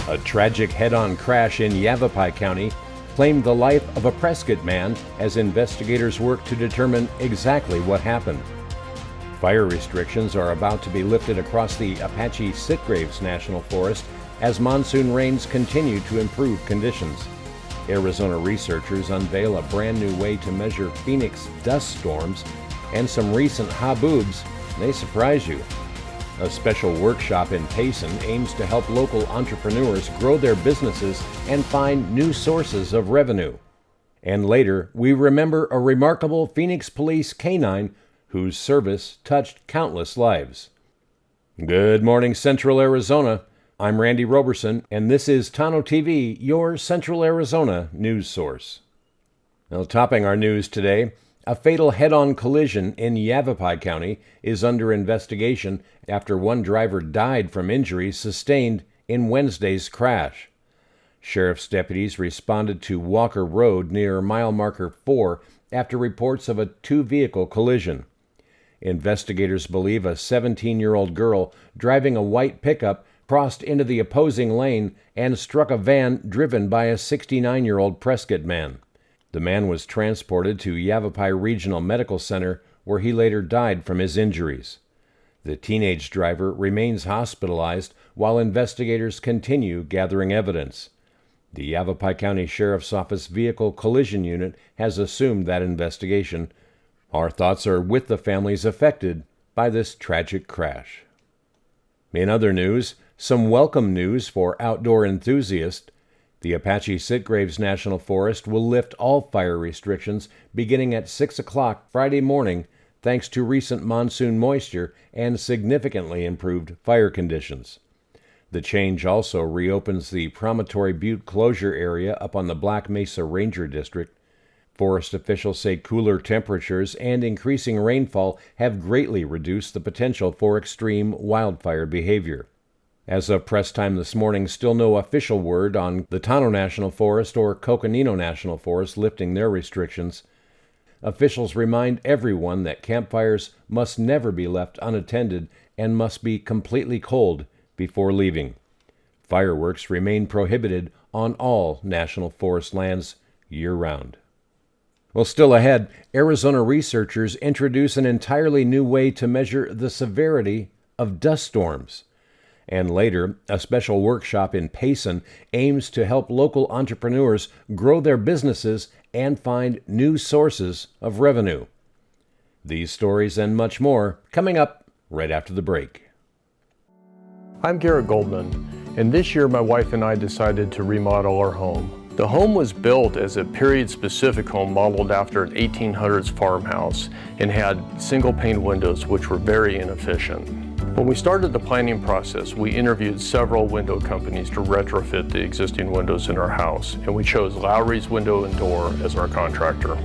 A tragic head-on crash in Yavapai County claimed the life of a Prescott man as investigators work to determine exactly what happened. Fire restrictions are about to be lifted across the Apache-Sitgreaves National Forest as monsoon rains continue to improve conditions. Arizona researchers unveil a brand new way to measure Phoenix dust storms, and some recent haboobs may surprise you. A special workshop in Payson aims to help local entrepreneurs grow their businesses and find new sources of revenue. And later, we remember a remarkable Phoenix Police canine whose service touched countless lives. Good morning, Central Arizona. I'm Randy Roberson, and this is Tonto-TV, your Central Arizona news source. Now, topping our news today, a fatal head-on collision in Yavapai County is under investigation after one driver died from injuries sustained in Wednesday's crash. Sheriff's deputies responded to Walker Road near mile marker 4 after reports of a two-vehicle collision. Investigators believe a 17-year-old girl driving a white pickup crossed into the opposing lane and struck a van driven by a 69-year-old Prescott man. The man was transported to Yavapai Regional Medical Center, where he later died from his injuries. The teenage driver remains hospitalized while investigators continue gathering evidence. The Yavapai County Sheriff's Office Vehicle Collision Unit has assumed that investigation. Our thoughts are with the families affected by this tragic crash. In other news, some welcome news for outdoor enthusiasts. The Apache-Sitgreaves National Forest will lift all fire restrictions beginning at 6 o'clock Friday morning thanks to recent monsoon moisture and significantly improved fire conditions. The change also reopens the Promontory Butte closure area up on the Black Mesa Ranger District. Forest officials say cooler temperatures and increasing rainfall have greatly reduced the potential for extreme wildfire behavior. As of press time this morning, still no official word on the Tonto National Forest or Coconino National Forest lifting their restrictions. Officials remind everyone that campfires must never be left unattended and must be completely cold before leaving. Fireworks remain prohibited on all national forest lands year-round. Well, still ahead, Arizona researchers introduce an entirely new way to measure the severity of dust storms. And later, a special workshop in Payson aims to help local entrepreneurs grow their businesses and find new sources of revenue. These stories and much more coming up right after the break. I'm Garrett Goldman, and this year my wife and I decided to remodel our home. The home was built as a period-specific home modeled after an 1800s farmhouse and had single-pane windows which were very inefficient. When we started the planning process, we interviewed several window companies to retrofit the existing windows in our house, and we chose Lowry's Window and Door as our contractor.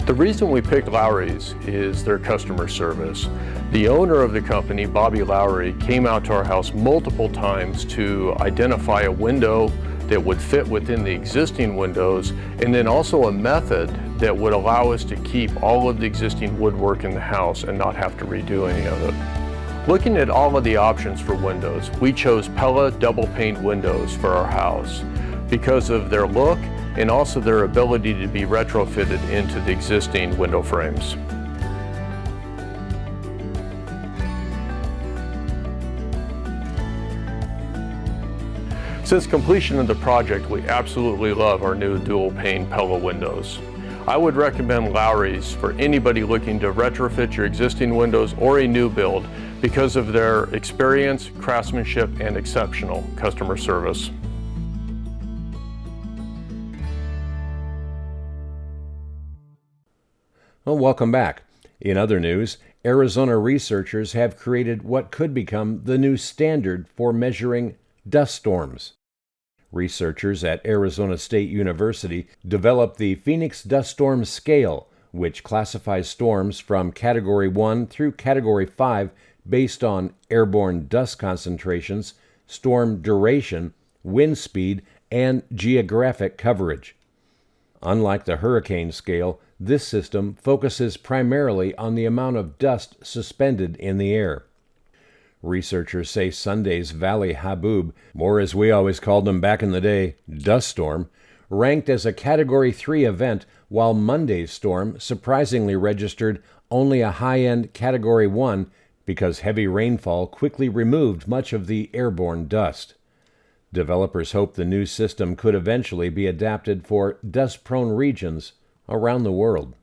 The reason we picked Lowry's is their customer service. The owner of the company, Bobby Lowry, came out to our house multiple times to identify a window that would fit within the existing windows, and then also a method that would allow us to keep all of the existing woodwork in the house and not have to redo any of it. Looking at all of the options for windows, we chose Pella double pane windows for our house because of their look and also their ability to be retrofitted into the existing window frames. Since completion of the project, we absolutely love our new dual pane Pella windows. I would recommend Lowry's for anybody looking to retrofit your existing windows or a new build because of their experience, craftsmanship, and exceptional customer service. Well, welcome back. In other news, Arizona researchers have created what could become the new standard for measuring dust storms. Researchers at Arizona State University developed the Phoenix Dust Storm Scale, which classifies storms from Category 1 through Category 5 based on airborne dust concentrations, storm duration, wind speed, and geographic coverage. Unlike the hurricane scale, this system focuses primarily on the amount of dust suspended in the air. Researchers say Sunday's Valley Haboob, or as we always called them back in the day, dust storm, ranked as a Category 3 event, while Monday's storm surprisingly registered only a high-end Category 1 because heavy rainfall quickly removed much of the airborne dust. Developers hope the new system could eventually be adapted for dust-prone regions around the world.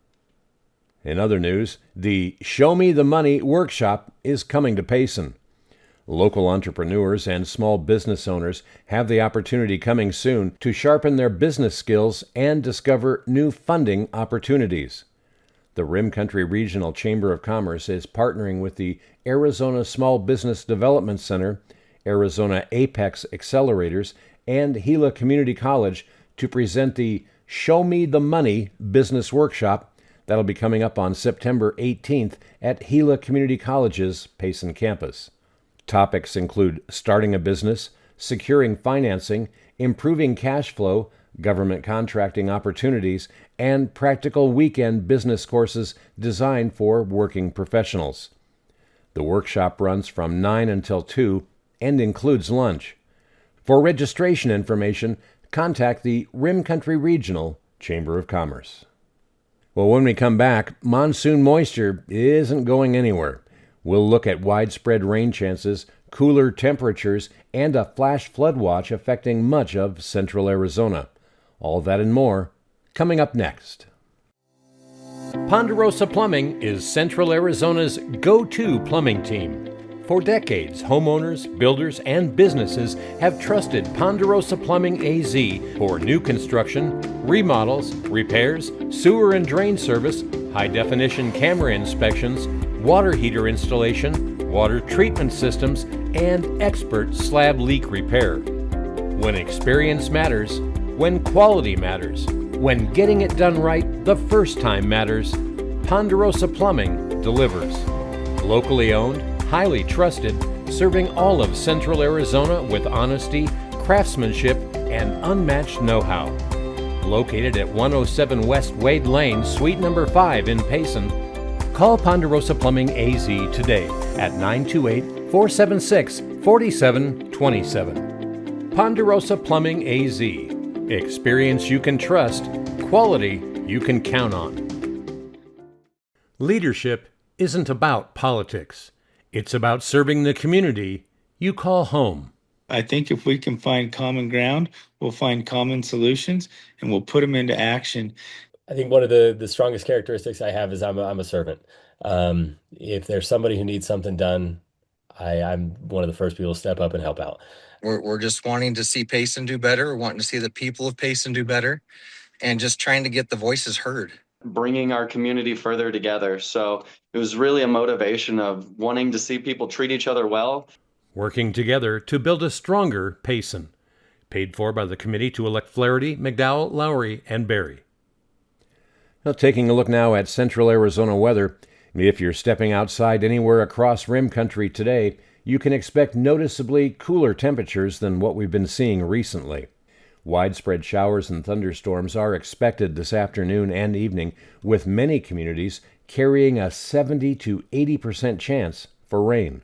In other news, the Show Me the Money workshop is coming to Payson. Local entrepreneurs and small business owners have the opportunity coming soon to sharpen their business skills and discover new funding opportunities. The Rim Country Regional Chamber of Commerce is partnering with the Arizona Small Business Development Center, Arizona Apex Accelerators, and Gila Community College to present the Show Me the Money Business Workshop that'll be coming up on September 18th at Gila Community College's Payson campus. Topics include starting a business, securing financing, improving cash flow, government contracting opportunities, and practical weekend business courses designed for working professionals. The workshop runs from 9 until 2 and includes lunch. For registration information, contact the Rim Country Regional Chamber of Commerce. Well, when we come back, monsoon moisture isn't going anywhere. We'll look at widespread rain chances, cooler temperatures, and a flash flood watch affecting much of central Arizona. All that and more coming up next. Ponderosa Plumbing is Central Arizona's go-to plumbing team. For decades, homeowners, builders, and businesses have trusted Ponderosa Plumbing AZ for new construction, remodels, repairs, sewer and drain service, high-definition camera inspections, water heater installation, water treatment systems, and expert slab leak repair. When experience matters, when quality matters, when getting it done right the first time matters, Ponderosa Plumbing delivers. Locally owned, highly trusted, serving all of Central Arizona with honesty, craftsmanship, and unmatched know-how. Located at 107 West Wade Lane, Suite number 5 in Payson, call Ponderosa Plumbing AZ today at 928-476-4727. Ponderosa Plumbing AZ. Experience you can trust, quality you can count on. Leadership isn't about politics. It's about serving the community you call home. I think if we can find common ground, we'll find common solutions and we'll put them into action. I think one of the strongest characteristics I have is I'm a servant. If there's somebody who needs something done, I'm one of the first people to step up and help out. We're just wanting to see Payson do better. We're wanting to see the people of Payson do better, and just trying to get the voices heard. Bringing our community further together. So it was really a motivation of wanting to see people treat each other well. Working together to build a stronger Payson. Paid for by the committee to elect Flaherty, McDowell, Lowry, and Berry. Now, taking a look now at Central Arizona weather. If you're stepping outside anywhere across Rim Country today, you can expect noticeably cooler temperatures than what we've been seeing recently. Widespread showers and thunderstorms are expected this afternoon and evening, with many communities carrying a 70 to 80% chance for rain.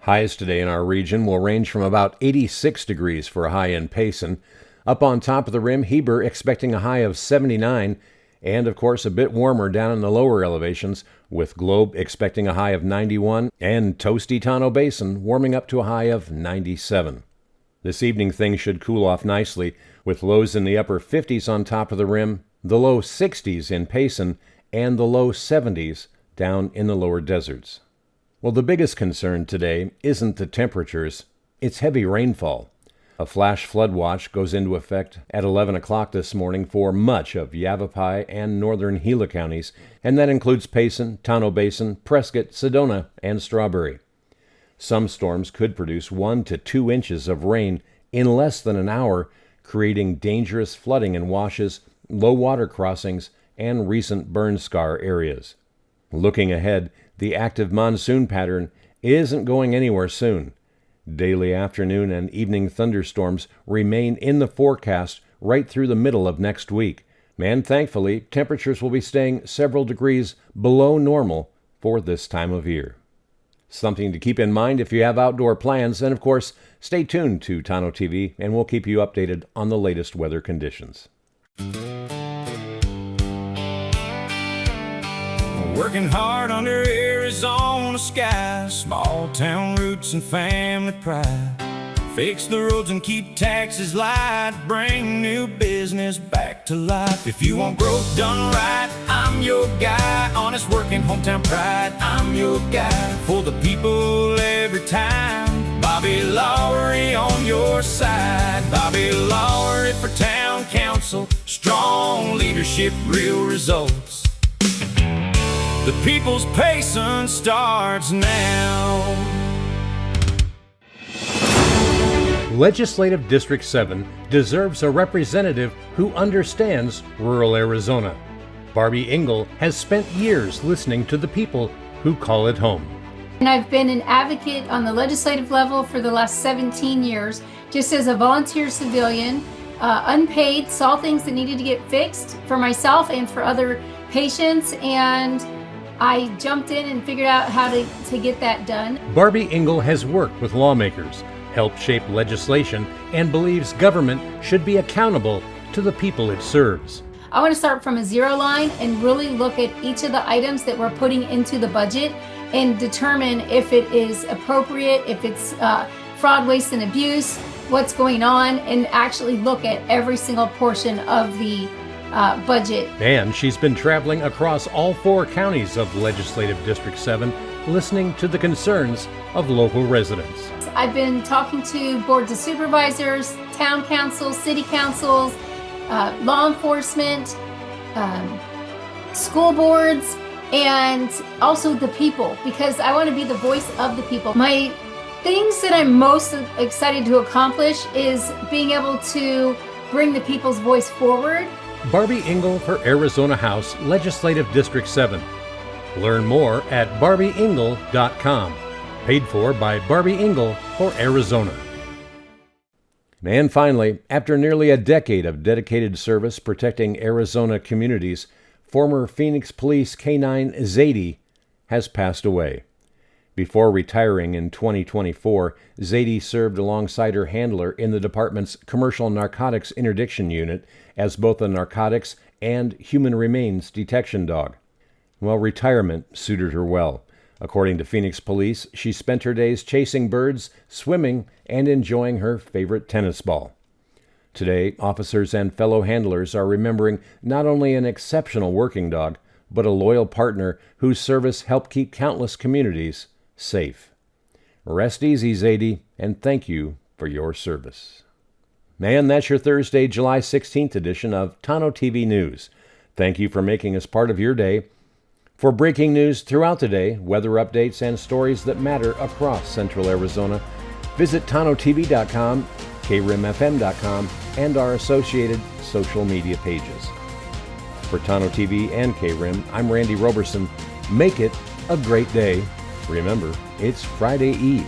Highs today in our region will range from about 86 degrees for a high in Payson. Up on top of the rim, Heber expecting a high of 79, and of course a bit warmer down in the lower elevations, with Globe expecting a high of 91, and toasty Tonto Basin warming up to a high of 97. This evening things should cool off nicely, with lows in the upper 50s on top of the rim, the low 60s in Payson, and the low 70s down in the lower deserts. Well, the biggest concern today isn't the temperatures, it's heavy rainfall. A flash flood watch goes into effect at 11 o'clock this morning for much of Yavapai and northern Gila counties, and that includes Payson, Tonto Basin, Prescott, Sedona, and Strawberry. Some storms could produce 1 to 2 inches of rain in less than an hour, creating dangerous flooding in washes, low water crossings, and recent burn scar areas. Looking ahead, the active monsoon pattern isn't going anywhere soon. Daily afternoon and evening thunderstorms remain in the forecast right through the middle of next week, and thankfully, temperatures will be staying several degrees below normal for this time of year. Something to keep in mind if you have outdoor plans, and of course, stay tuned to Tonto-TV and we'll keep you updated on the latest weather conditions. Working hard under Arizona sky, small town roots and family pride. Fix the roads and keep taxes light, bring new business back to life. If you want growth done right, I'm your guy. Honest working, hometown pride, I'm your guy. For the people every time, Bobby Lowry on your side. Bobby Lowry for town council, strong leadership, real results. The people's Payson starts now. Legislative District 7 deserves a representative who understands rural Arizona. Barbie Engel has spent years listening to the people who call it home. And I've been an advocate on the legislative level for the last 17 years, just as a volunteer civilian, unpaid, saw things that needed to get fixed for myself and for other patients, and I jumped in and figured out how to get that done. Barbie Engel has worked with lawmakers, helped shape legislation, and believes government should be accountable to the people it serves. I want to start from a zero line and really look at each of the items that we're putting into the budget and determine if it is appropriate, if it's fraud, waste, and abuse, what's going on, and actually look at every single portion of the budget. And she's been traveling across all 4 counties of Legislative District 7, listening to the concerns of local residents. I've been talking to boards of supervisors, town councils, city councils, law enforcement, school boards, and also the people, because I want to be the voice of the people. My things that I'm most excited to accomplish is being able to bring the people's voice forward. Barbie Engel for Arizona House, Legislative District 7. Learn more at barbieengel.com. Paid for by Barbie Engel for Arizona. And finally, after nearly a decade of dedicated service protecting Arizona communities, former Phoenix Police K-9 Zadie has passed away. Before retiring in 2024, Zadie served alongside her handler in the department's Commercial Narcotics Interdiction Unit as both a narcotics and human remains detection dog. Well, retirement suited her well. According to Phoenix Police, she spent her days chasing birds, swimming, and enjoying her favorite tennis ball. Today, officers and fellow handlers are remembering not only an exceptional working dog, but a loyal partner whose service helped keep countless communities safe. Rest easy, Zadie, and thank you for your service. And that's your Thursday, July 16th edition of Tonto-TV News. Thank you for making us part of your day. For breaking news throughout the day, weather updates, and stories that matter across Central Arizona, visit Tonto-TV.com, KRIMFM.com, and our associated social media pages. For Tonto-TV and KRIM, I'm Randy Roberson. Make it a great day. Remember, it's Friday Eve.